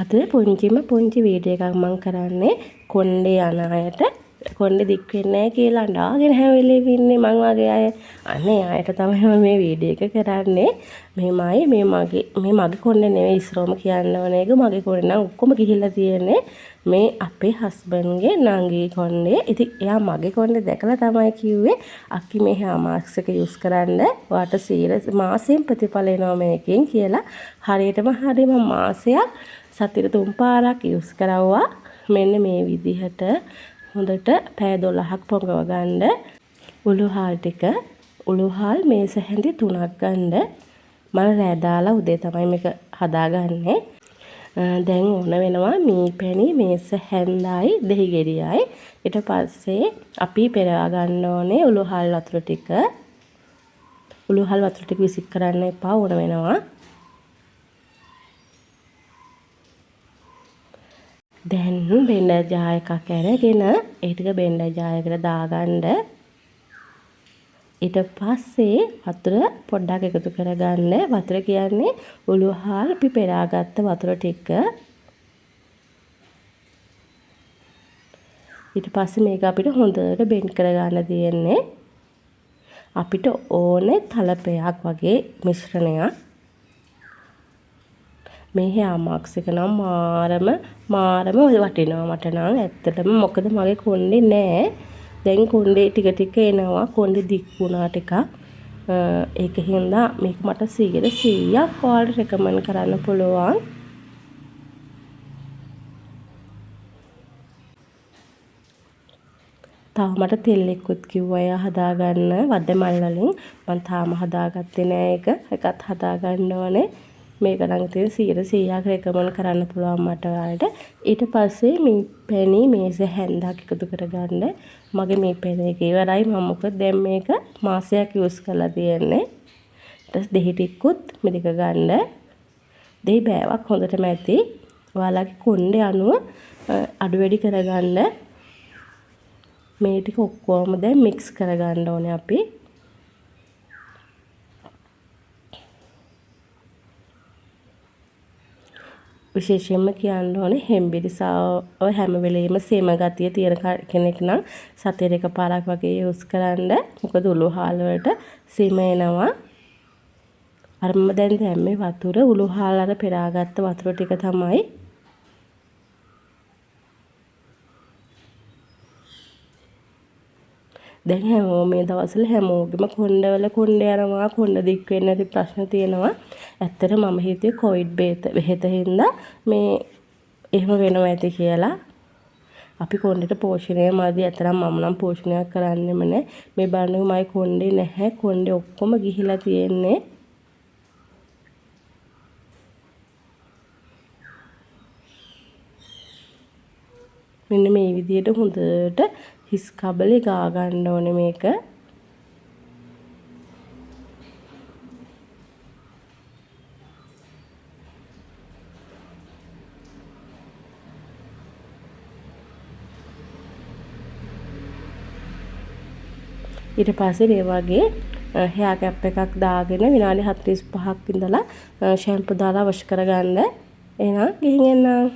අද පුංචි වීඩියෝ එකක් මම කරන්නේ කොණ්ඩේ යන අයට කොණ්ඩේ දික් වෙන්නේ නැහැ කියලා අඬාගෙන හැම වෙලේම ඉන්නේ මං වගේ අය. අනේ අයට තමයි මම මේ වීඩියෝ එක කරන්නේ. මෙහෙමයි මේ මගේ කොණ්ඩේ නෙවෙයි ඉස්සරෝම කියන්න ඕන එක. මගේ කොණ්ඩේ නම් ඔක්කොම ගිහිල්ලා තියෙන්නේ මේ අපේ හස්බන්ඩ්ගේ නංගී කොණ්ඩේ. ඉතින් එයා මගේ කොණ්ඩේ දැකලා තමයි කිව්වේ අක්කි මේ hair mask එක use කරන්න. ඔයාට මාසෙන් ප්‍රතිඵල එනවා මේකෙන් කියලා. හරියටම මාසයක් සතියට 3 පාරක් යූස් කරවුවා. මෙන්න මේ විදිහට හොඳට පැය 12ක් පොඟව ගන්න. උළුහාල් ටික උළුහාල් මේස හැඳි 3ක් ගන්න. මම රෑ දාලා උදේ තමයි මේක හදාගන්නේ. දැන් ඕන වෙනවා මී පැණි මේස හැන්දයි දෙහි ගෙඩියයි. ඊට පස්සේ අපි පෙරවා ගන්න ඕනේ උළුහාල් වතුර ටික. උළුහාල් වතුර ටික විසික් කරන්න එපා ඕන වෙනවා. දැන් බෙන්ඩර් ජාර් එකක් අරගෙන ඒ ටික බෙන්ඩර් ජාර් එකට දාගන්න. ඊට පස්සේ වතුර පොඩ්ඩක් එකතු කරගන්න. වතුර කියන්නේ උළුහාල් අපි පෙරාගත්ත වතුර ටික. ඊට පස්සේ මේක අපිට හොඳට බෙන්ඩ් කරගන්න තියෙන්නේ. අපිට ඕනේ තලපයක් වගේ මිශ්‍රණයක්. මේ hair mask එක නම් මාරම වටිනවා මට නම් ඇත්තටම. මොකද මගේ කොණ්ඩේ නෑ. දැන් කොණ්ඩේ ටික ටික එනවා. කොණ්ඩේ දික් වුණා ටිකක්. ඒක හින්දා මේක මට 100%ක් ඔයාලට රෙකමන්ඩ් කරන්න පුළුවන්. තාම මට තෙල් එක්කුත් කිව්වා එයා හදාගන්න වඩ මල් වලින්. මම තාම හදාගත්තේ නෑ ඒක. එකත් හදාගන්න ඕනේ. මේක නම් ඉතින් 100%ක් රෙකමන්ඩ් කරන්න පුළුවන් මට ඔයාලට. ඊට පස්සේ මේ පැණි මේස හැන්දක් එකතු කරගන්න. මගේ මේ පැණි එක ඉවරයි. මම මොකද දැන් මේක මාසයක් යූස් කරලා තියෙන්නේ. ඊට පස්සේ දෙහි ටිකකුත් මිරික ගන්න. දෙහි බෑවක් හොඳටම ඇති. ඔයාලගේ කොණ්ඩේ අනුව අඩු වැඩි කරගන්න. මේ ටික ඔක්කොම දැන් මික්ස් කරගන්න ඕනේ අපි. විශේෂයෙන්ම කියන්න ඕනේ හෙම්බිරිසාව හැම වෙලෙම සේම ගතිය තියෙන කෙනෙක් නම් සතියේ එක පාරක් වගේ යූස් කරන්න. මොකද උළුහාල් වලට සීම එනවා. අර මම දැන් දැම්මේ වතුර උළුහාල් අර පෙරාගත්ත වතුර ටික තමයි. දැන් හැමෝම මේ දවස්වල හැමෝගෙම කොණ්ඩවල කොණ්ඩේ යනවා. කොණ්ඩ දික් වෙන්නේ නැති ප්‍රශ්න තියෙනවා. ඇත්තට මම හිතුවේ කොවිඩ් බෙහෙත හින්දා මේ එහෙම වෙනවා ඇති කියලා. අපි කොණ්ඩේට පෝෂණය මදි. ඇත්තටම මම නම් පෝෂණයක් කරන්නෙම නැහැ. මේ බලන්නකො මගේ කොණ්ඩේ නැහැ. කොණ්ඩේ ඔක්කොම ගිහිලා තියෙන්නේ. මෙන්න මේ විදිහට හොඳට හිස් කබලේ ගා ගන්න ඕනේ මේක. ඊට පස්සේ මේ වගේ hair cap එකක් දාගෙන විනාඩි 45ක් ඉඳලා ෂැම්පු දාලා වොෂ් කරගන්න. එහෙනම් ගිහින් එන්න.